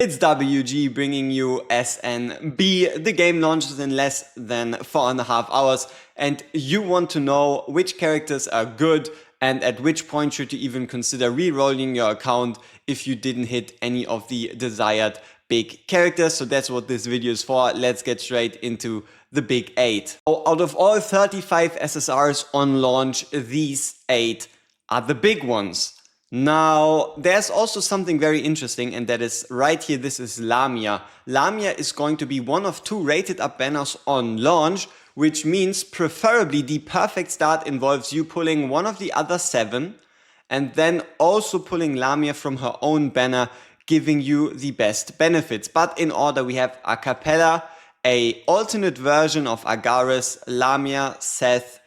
It's WG bringing you SNB. The game launches in less than 4.5 hours, and you want to know which characters are good and at which point should you even consider re-rolling your account if you didn't hit any of the desired big characters. So that's what this video is for. Let's get straight into the big 8. Out of all 35 SSRs on launch, these 8 are the big ones. Now, there's also something very interesting, and that is right here. This is Lamia. Lamia is going to be one of 2 rated up banners on launch, which means preferably the perfect start involves you pulling one of the other 7 and then also pulling Lamia from her own banner, giving you the best benefits. But in order, we have Acappella, a alternate version of Agaras, Lamia, Seth,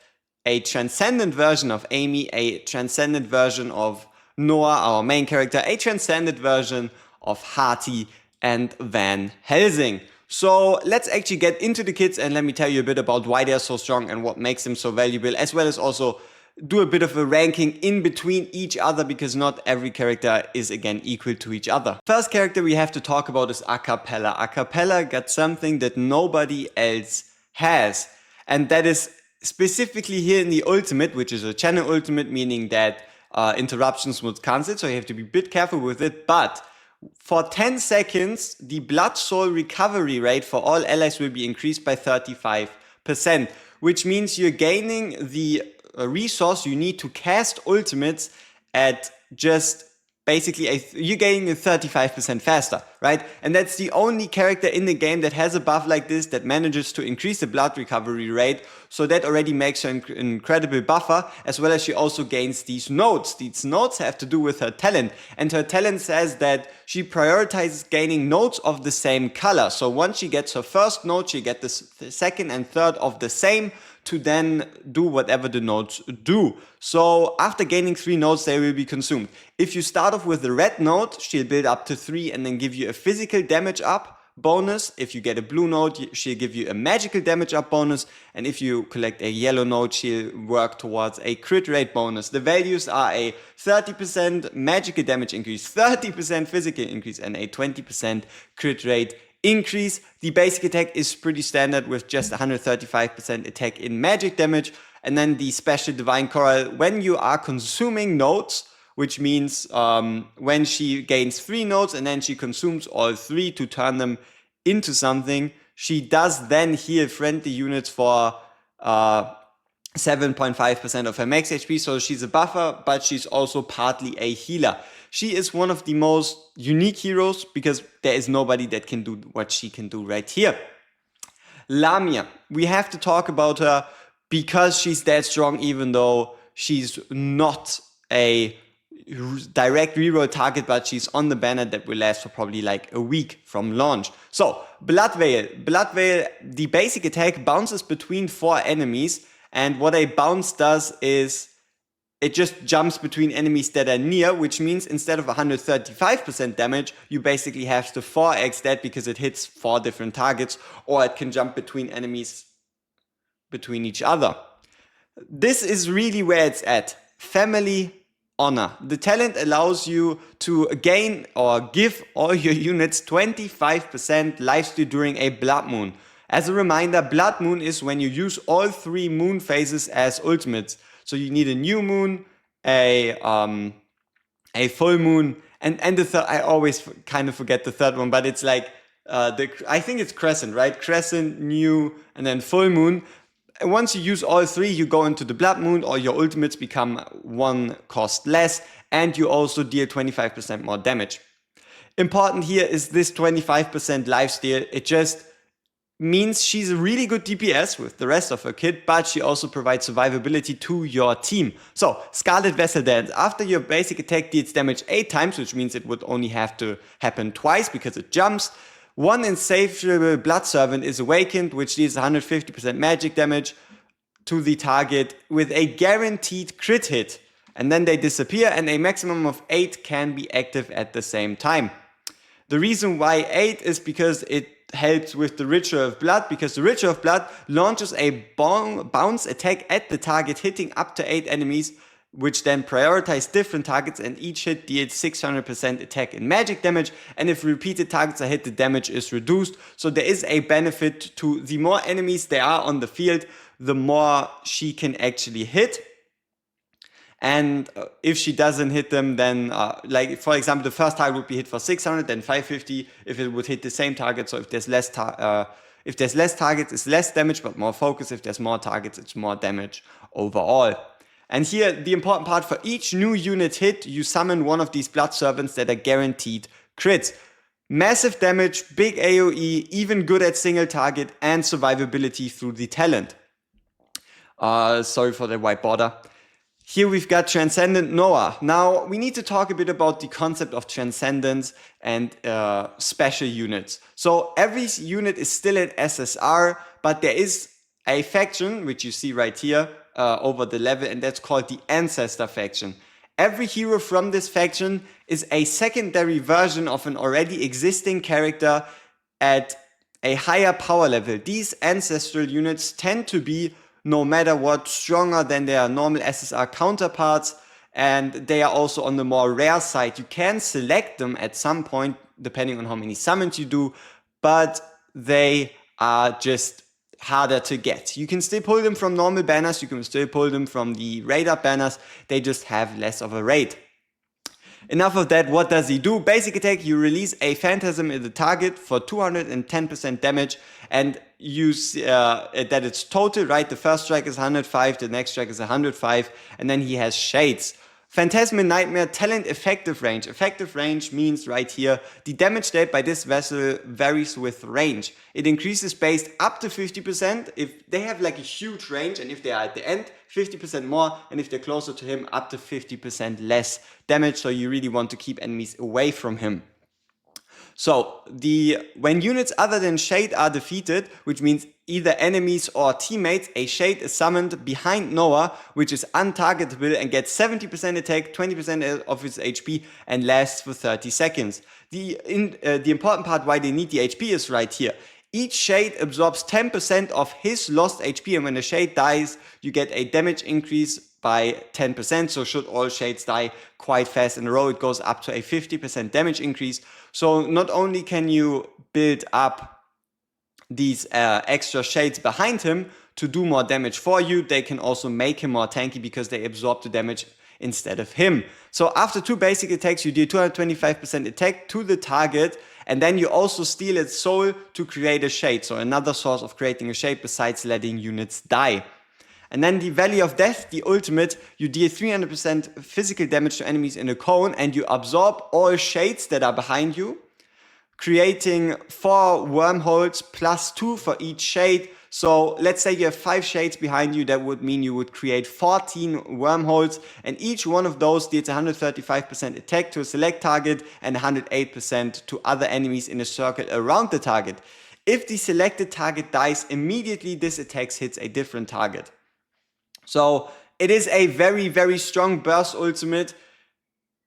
a transcendent version of Amy, a transcendent version of Noah, our main character, a transcendent version of Hearty, and Van Helsing. So let's actually get into the kits and let me tell you a bit about why they're so strong and what makes them so valuable, as well as also do a bit of a ranking in between each other, because not every character is again equal to each other. First character we have to talk about is Acappella. Acappella got something that nobody else has, and that is specifically here in the ultimate, which is a channel ultimate, meaning that interruptions would cancel, so you have to be a bit careful with it. But for 10 seconds, the blood soul recovery rate for all allies will be increased by 35%, which means you're gaining the resource you need to cast ultimates at just basically you're getting it 35% faster, right? And that's the only character in the game that has a buff like this that manages to increase the blood recovery rate. So that already makes her an incredible buffer, as well as she also gains these nodes. These nodes have to do with her talent, and her talent says that she prioritizes gaining nodes of the same color. So once she gets her first node, she gets the second and third of the same to then do whatever the nodes do. So after gaining 3 nodes, they will be consumed. If you start off with the red node, she'll build up to 3 and then give you a physical damage up bonus. If you get a blue node, she'll give you a magical damage up bonus. And if you collect a yellow node, she'll work towards a crit rate bonus. The values are a 30% magical damage increase, 30% physical increase, and a 20% crit rate increase. The basic attack is pretty standard with just 135% attack in magic damage. And then the special divine coral, when you are consuming nodes, which means when she gains 3 nodes and then she consumes all 3 to turn them into something, she does then heal friendly units for 7.5% of her max HP. So she's a buffer, but she's also partly a healer. She is one of the most unique heroes because there is nobody that can do what she can do right here. Lamia, we have to talk about her because she's that strong, even though she's not a direct reroll target, but she's on the banner that will last for probably like a week from launch. So Blood Veil, the basic attack bounces between 4 enemies, and what a bounce does is it just jumps between enemies that are near, which means instead of 135% damage, you basically have to 4x that because it hits 4 different targets, or it can jump between enemies between each other. This is really where it's at. Family Honor. The talent allows you to gain or give all your units 25% lifesteal during a blood moon. As a reminder, blood moon is when you use all 3 moon phases as ultimates. So you need a new moon, a full moon, and the third. I always kind of forget the third one, but it's like I think it's crescent, right? Crescent, new, and then full moon. And once you use all 3, you go into the blood moon, or your ultimates become 1 cost less, and you also deal 25% more damage. Important here is this 25% lifesteal. It just means she's a really good DPS with the rest of her kit, but she also provides survivability to your team. So, Scarlet Vessel Dance. After your basic attack deals damage 8 times, which means it would only have to happen twice because it jumps, 1 insatiable blood servant is awakened, which deals 150% magic damage to the target with a guaranteed crit hit. And then they disappear, and a maximum of 8 can be active at the same time. The reason why 8 is because it helps with the Ritual of Blood, because the Ritual of Blood launches a bounce attack at the target, hitting up to 8 enemies which then prioritize different targets, and each hit deals 600% attack and magic damage, and if repeated targets are hit, the damage is reduced. So there is a benefit to the more enemies there are on the field, the more she can actually hit. And if she doesn't hit them, then like for example, the first target would be hit for 600, then 550 if it would hit the same target. So if there's less targets, it's less damage, but more focus. If there's more targets, it's more damage overall. And here, the important part: for each new unit hit, you summon one of these blood servants that are guaranteed crits. Massive damage, big AoE, even good at single target, and survivability through the talent. Sorry for the white border. Here we've got Transcendent Noah. Now, we need to talk a bit about the concept of Transcendence and special units. So every unit is still at SSR, but there is a faction, which you see right here over the level, and that's called the Ancestor faction. Every hero from this faction is a secondary version of an already existing character at a higher power level. These ancestral units tend to be, no matter what, stronger than their normal SSR counterparts, and they are also on the more rare side. You can select them at some point, depending on how many summons you do, but they are just harder to get. You can still pull them from normal banners, you can still pull them from the radar banners, they just have less of a rate. Enough of that. What does he do? Basic attack, you release a phantasm at the target for 210% damage, and you see that it's total, right? The first strike is 105, the next strike is 105, and then he has shades. Phantasmal Nightmare, talent effective range. Effective range means right here, the damage dealt by this vessel varies with range. It increases based up to 50% if they have like a huge range, and if they are at the end, 50% more, and if they're closer to him, up to 50% less damage. So you really want to keep enemies away from him. So when units other than Shade are defeated, which means either enemies or teammates, a Shade is summoned behind Noah, which is untargetable and gets 70% attack, 20% of its HP, and lasts for 30 seconds. The important part why they need the HP is right here. Each Shade absorbs 10% of his lost HP, and when a Shade dies, you get a damage increase by 10%. So should all Shades die quite fast in a row, it goes up to a 50% damage increase. So not only can you build up these extra Shades behind him to do more damage for you, they can also make him more tanky because they absorb the damage instead of him. So after 2 basic attacks, you deal 225% attack to the target, and then you also steal its soul to create a Shade. So another source of creating a Shade besides letting units die. And then the Valley of Death, the ultimate, you deal 300% physical damage to enemies in a cone, and you absorb all Shades that are behind you, creating 4 wormholes plus 2 for each Shade. So let's say you have 5 Shades behind you, that would mean you would create 14 wormholes, and each one of those deals 135% attack to a select target and 108% to other enemies in a circle around the target. If the selected target dies immediately, this attack hits a different target. So it is a very, very strong burst ultimate.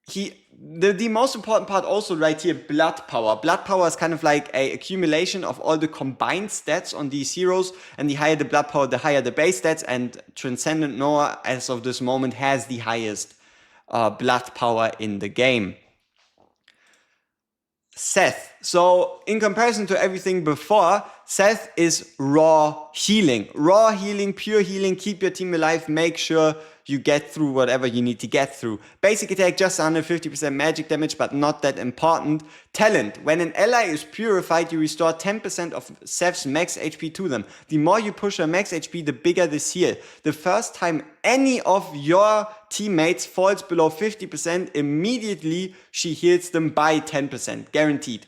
The most important part also right here, blood power. Blood power is kind of like an accumulation of all the combined stats on these heroes, and the higher the blood power, the higher the base stats, and Transcendent Noah, as of this moment, has the highest blood power in the game. Seth. So in comparison to everything before, Seth is raw healing. Raw healing, pure healing, keep your team alive, make sure you get through whatever you need to get through. Basic attack, just 150% magic damage, but not that important. Talent. When an ally is purified, you restore 10% of Seth's max HP to them. The more you push her max HP, the bigger this heal. The first time any of your teammates falls below 50%, immediately she heals them by 10%, guaranteed.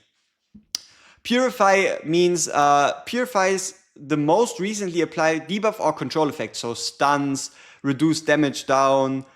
Purify means purifies the most recently applied debuff or control effect. So stuns, reduce damage down,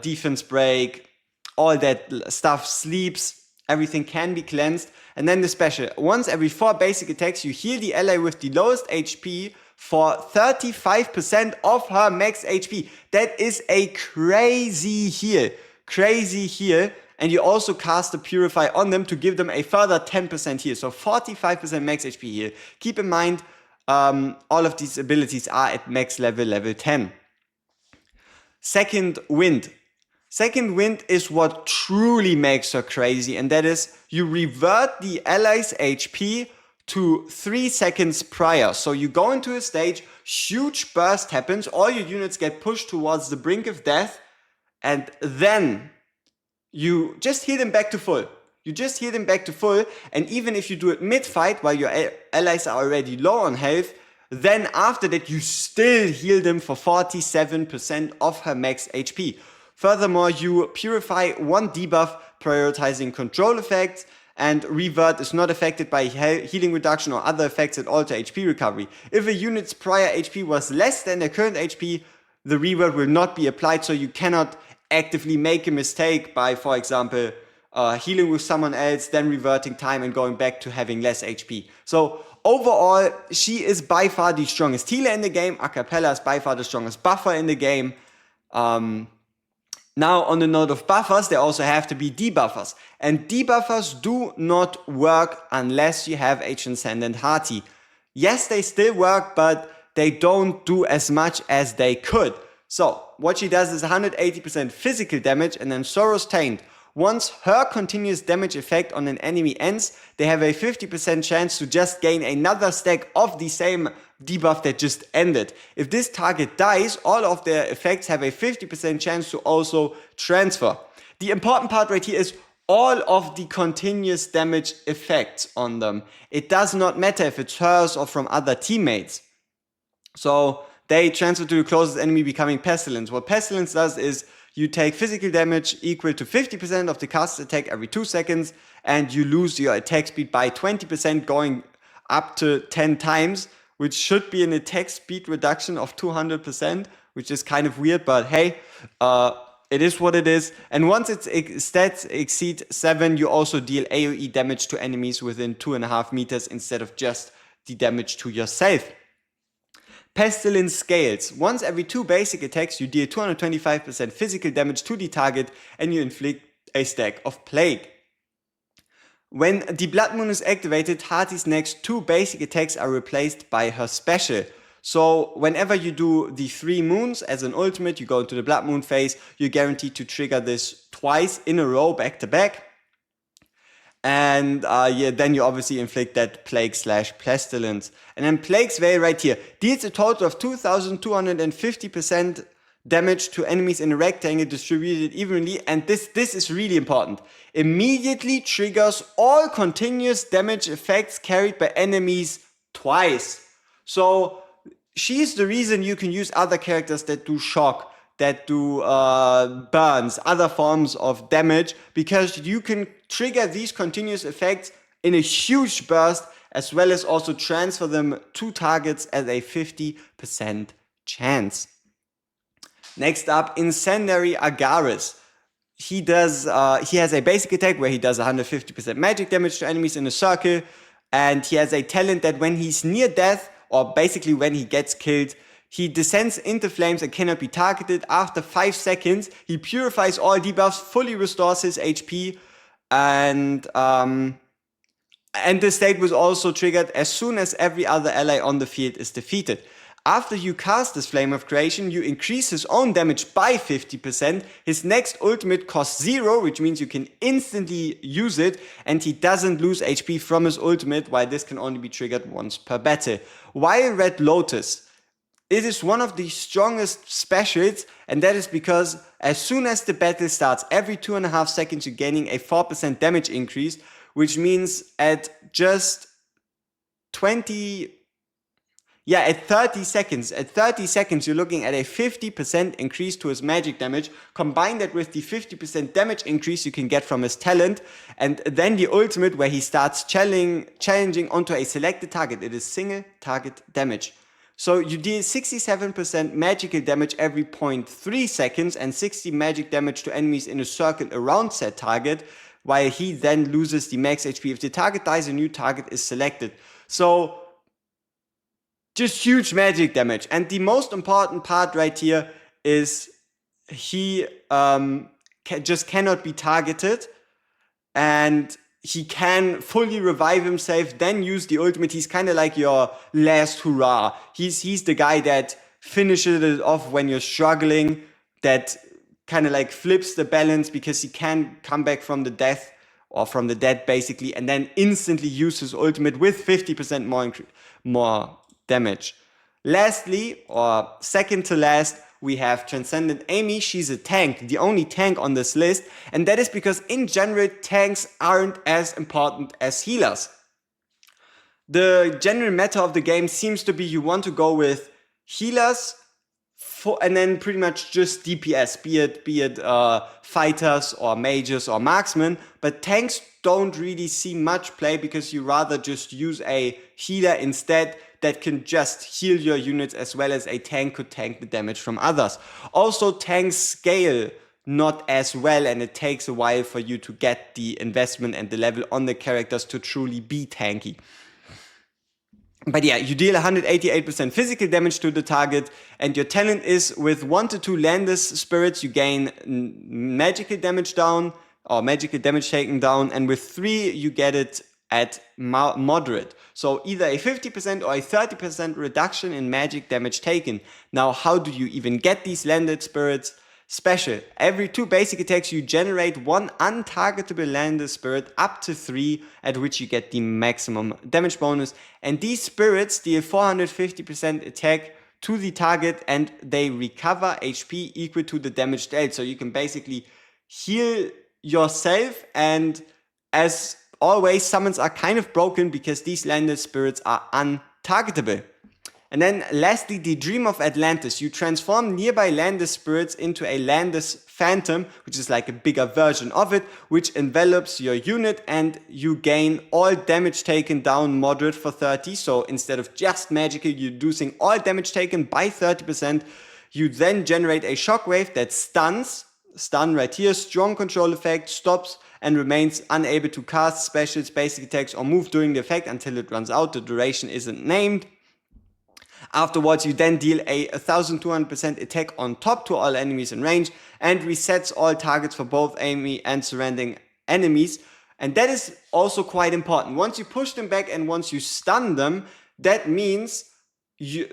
defense break, all that stuff, sleeps, everything can be cleansed. And then the special. Once every 4 basic attacks, you heal the ally with the lowest HP for 35% of her max HP. That is a crazy heal. Crazy heal. And you also cast the Purify on them to give them a further 10% heal. So 45% max HP heal. Keep in mind, all of these abilities are at max level 10. Second wind. Second wind is what truly makes her crazy, and that is you revert the ally's HP to 3 seconds prior. So you go into a stage, huge burst happens, all your units get pushed towards the brink of death, and then you just heal them back to full. You just heal them back to full, and even if you do it mid-fight while your allies are already low on health, then after that you still heal them for 47% of her max HP. Furthermore, you purify one debuff, prioritizing control effects, and revert is not affected by healing reduction or other effects that alter HP recovery. If a unit's prior HP was less than their current HP, the revert will not be applied, so you cannot actively make a mistake by, for example, healing with someone else, then reverting time and going back to having less HP. So overall, she is by far the strongest healer in the game. Acappella is by far the strongest buffer in the game. Now, on the note of buffers, there also have to be debuffers. And debuffers do not work unless you have a Transcendent Hearty. Yes, they still work, but they don't do as much as they could. So, what she does is 180% physical damage, and then Sorrow's Taint. Once her continuous damage effect on an enemy ends, they have a 50% chance to just gain another stack of the same debuff that just ended. If this target dies, all of their effects have a 50% chance to also transfer. The important part right here is all of the continuous damage effects on them. It does not matter if it's hers or from other teammates. So they transfer to the closest enemy, becoming Pestilence. What Pestilence does is you take physical damage equal to 50% of the cast attack every 2 seconds, and you lose your attack speed by 20%, going up to 10 times, which should be an attack speed reduction of 200%, which is kind of weird, but hey, it is what it is. And once its stats exceed 7, you also deal AoE damage to enemies within 2.5 meters instead of just the damage to yourself. Pestilence scales. Once every 2 basic attacks, you deal 225% physical damage to the target, and you inflict a stack of Plague. When the Blood Moon is activated, Hearty's next 2 basic attacks are replaced by her special. So whenever you do the 3 moons as an ultimate, you go into the Blood Moon phase, you're guaranteed to trigger this twice in a row, back to back. And then you obviously inflict that Plague/Pestilence. And then Plague's Veil right here deals a total of 2,250% damage to enemies in a rectangle distributed evenly. And this is really important. Immediately triggers all continuous damage effects carried by enemies twice. So she's the reason you can use other characters that do shock, that do burns, other forms of damage, because you can trigger these continuous effects in a huge burst, as well as also transfer them to targets at a 50% chance. Next up, Incendiary Agaras. He has a basic attack where he does 150% magic damage to enemies in a circle, and he has a talent that when he's near death, or basically when he gets killed, he descends into flames and cannot be targeted. After 5 seconds, he purifies all debuffs, fully restores his HP, and this state was also triggered as soon as every other ally on the field is defeated. After you cast this Flame of Creation, you increase his own damage by 50%. His next ultimate costs 0, which means you can instantly use it, and he doesn't lose HP from his ultimate, while this can only be triggered once per battle. While Red Lotus, it is one of the strongest specials, and that is because as soon as the battle starts, every 2.5 seconds you're gaining a 4% damage increase, which means at just 30 seconds, you're looking at a 50% increase to his magic damage. Combine that with the 50% damage increase you can get from his talent, and then the ultimate where he starts challenging onto a selected target. It is single target damage. So you deal 67% magical damage every 0.3 seconds and 60 magic damage to enemies in a circle around said target, while he then loses the max HP. If the target dies, a new target is selected. So just huge magic damage. And the most important part right here is he just cannot be targeted, and he can fully revive himself, then use the ultimate. He's kind of like your last hurrah. He's the guy that finishes it off when you're struggling, that kind of like flips the balance because he can come back from the death or from the dead basically, and then instantly use his ultimate with 50% more damage. Lastly, or second to last, we have Transcendent Amy. She's a tank, the only tank on this list, and that is because in general tanks aren't as important as healers. The general meta of the game seems to be you want to go with healers and then pretty much just DPS, be it fighters or mages or marksmen, but tanks don't really see much play because you rather just use a healer instead that can just heal your units as well as a tank could tank the damage from others. Also, tanks scale not as well, and it takes a while for you to get the investment and the level on the characters to truly be tanky. But yeah, you deal 188% physical damage to the target, and your talent is with 1 to 2 Landis spirits, you gain magical damage down, or magical damage taken down, and with 3, you get it at moderate. So either a 50% or a 30% reduction in magic damage taken. Now, how do you even get these landed spirits? Special. Every 2 basic attacks you generate 1 untargetable landed spirit up to 3, at which you get the maximum damage bonus. And these spirits deal 450% attack to the target and they recover HP equal to the damage dealt. So you can basically heal yourself, and as always, summons are kind of broken because these landed spirits are untargetable. And then lastly, the Dream of Atlantis. You transform nearby Landis spirits into a Landis Phantom, which is like a bigger version of it, which envelops your unit, and you gain all damage taken down moderate for 30. So instead of just magical, you're reducing all damage taken by 30%. You then generate a shockwave that stuns, stun right here, strong control effect, stops and remains unable to cast specials, basic attacks or move during the effect until it runs out. The duration isn't named. Afterwards, you then deal a 1200% attack on top to all enemies in range and resets all targets for both Amy and surrounding enemies. And that is also quite important. Once you push them back and once you stun them, that means,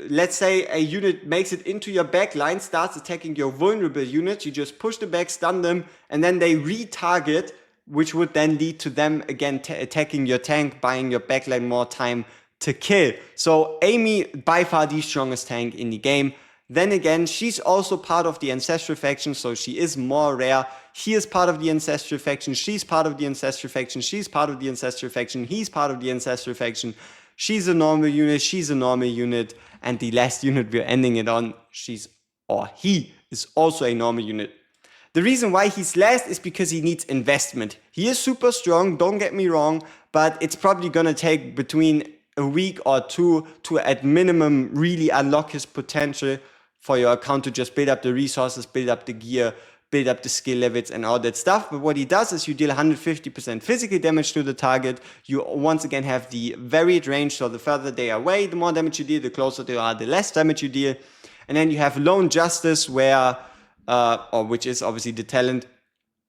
let's say a unit makes it into your backline, starts attacking your vulnerable units, you just push them back, stun them, and then they retarget, which would then lead to them again attacking your tank, buying your backline more time to kill. So Amy, by far the strongest tank in the game. Then again, she's also part of the Ancestral faction, so she is more rare. He is part of the Ancestral faction, she's part of the Ancestral faction, she's part of the Ancestral faction, he's part of the Ancestral faction. She's a normal unit, she's a normal unit, and the last unit we're ending it on, he is also a normal unit. The reason why he's last is because he needs investment. He is super strong, don't get me wrong, but it's probably gonna take between a week or 2 to at minimum really unlock his potential for your account to just build up the resources, build up the gear, build up the skill levels and all that stuff. But what he does is you deal 150% physical damage to the target. You once again have the varied range, so the further they are away, the more damage you deal, the closer they are, the less damage you deal. And then you have Lone Justice where, which is obviously the talent.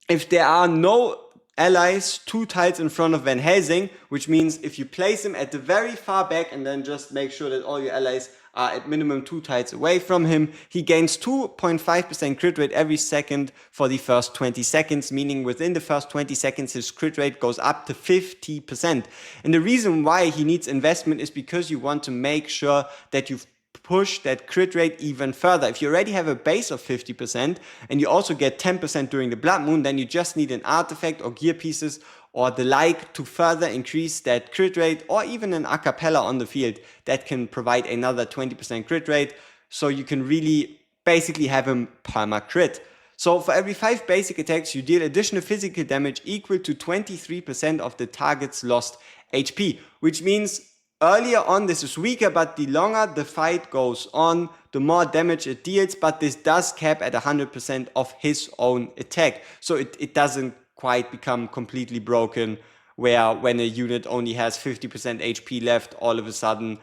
If there are no allies 2 tiles in front of Van Helsing, which means if you place him at the very far back and then just make sure that all your allies are at minimum 2 tiles away from him, he gains 2.5% crit rate every second for the first 20 seconds, meaning within the first 20 seconds his crit rate goes up to 50%. And the reason why he needs investment is because you want to make sure that you've push that crit rate even further. If you already have a base of 50% and you also get 10% during the Blood Moon, then you just need an artifact or gear pieces or the like to further increase that crit rate, or even an Acappella on the field that can provide another 20% crit rate, so you can really basically have him perma crit. So for every 5 basic attacks, you deal additional physical damage equal to 23% of the target's lost HP, which means earlier on, this is weaker, but the longer the fight goes on, the more damage it deals, but this does cap at 100% of his own attack. So it doesn't quite become completely broken, where when a unit only has 50% HP left, all of a sudden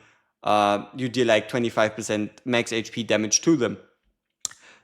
you deal like 25% max HP damage to them.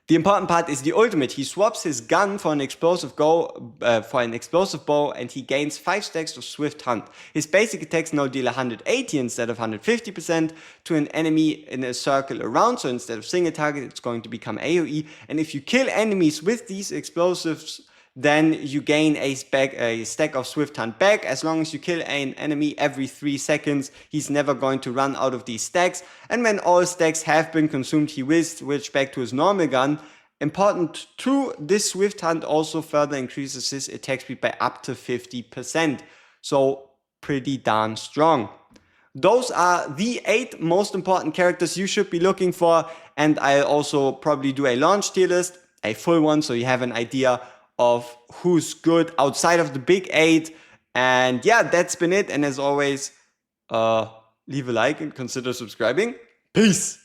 The important part is the ultimate. He swaps his gun for an explosive bow, and he gains 5 stacks of Swift Hunt. His basic attacks now deal 180 instead of 150% to an enemy in a circle around. So instead of single target, it's going to become AoE. And if you kill enemies with these explosives, then you gain a stack of Swift Hunt back. As long as you kill an enemy every 3 seconds, he's never going to run out of these stacks. And when all stacks have been consumed, he will switch back to his normal gun. Important too, this Swift Hunt also further increases his attack speed by up to 50%. So pretty darn strong. Those are the 8 most important characters you should be looking for. And I'll also probably do a launch tier list, a full one, so you have an idea of who's good outside of the big 8. And yeah, that's been it. And as always, leave a like and consider subscribing. Peace.